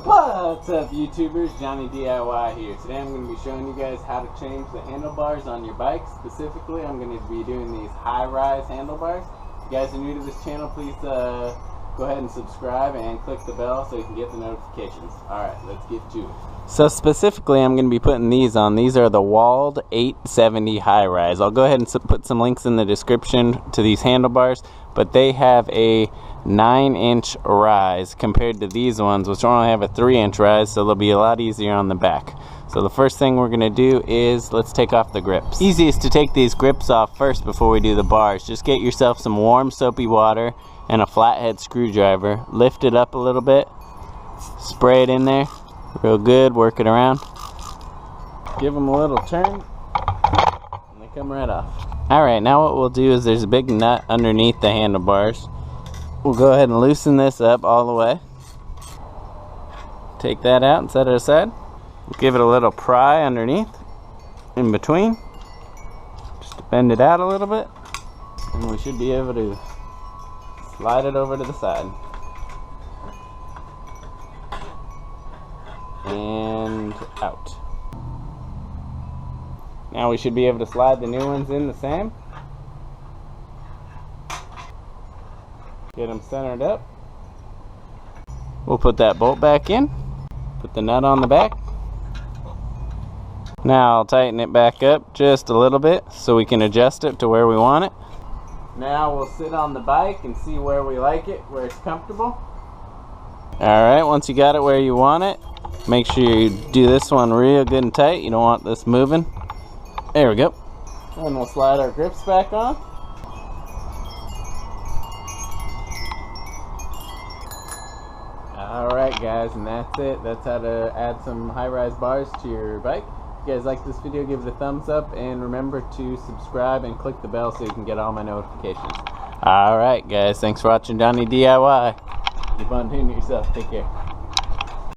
What's up, YouTubers? Johnny DIY here. Today I'm going to be showing you guys how to change the handlebars on your bike. Specifically, I'm going to be doing these high-rise handlebars. If you guys are new to this channel, please go ahead and subscribe and click the bell so you can get the notifications. Alright, let's get to it. So specifically, I'm going to be putting these on. These are the Wald 870 high-rise. I'll go ahead and put some links in the description to these handlebars, but they have a 9-inch rise compared to these ones, which only have a 3-inch rise, so they'll be a lot easier on the back. So the first thing we're going to do is let's take off the grips. Easiest to take these grips off first before we do the bars. Just get yourself some warm soapy water and a flathead screwdriver. Lift it up a little bit, spray it in there real good, work it around, give them a little turn, and they come right off. Alright, now what we'll do is there's a big nut underneath the handlebars. We'll go ahead and loosen this up all the way. Take that out and set it aside. We'll give it a little pry underneath, in between. Just to bend it out a little bit. And we should be able to slide it over to the side. And out. Now we should be able to slide the new ones in the same. Get them centered up. We'll put that bolt back in. Put the nut on the back. Now I'll tighten it back up just a little bit so we can adjust it to where we want it. Now we'll sit on the bike and see where we like it, where it's comfortable. Alright, once you got it where you want it, make sure you do this one real good and tight. You don't want this moving. There we go. And we'll slide our grips back on. Alright guys, and that's it. That's how to add some high-rise bars to your bike. If you guys like this video, give it a thumbs up, and remember to subscribe and click the bell so you can get all my notifications. Alright guys, thanks for watching Johnny DIY. Keep on doing it yourself. Take care.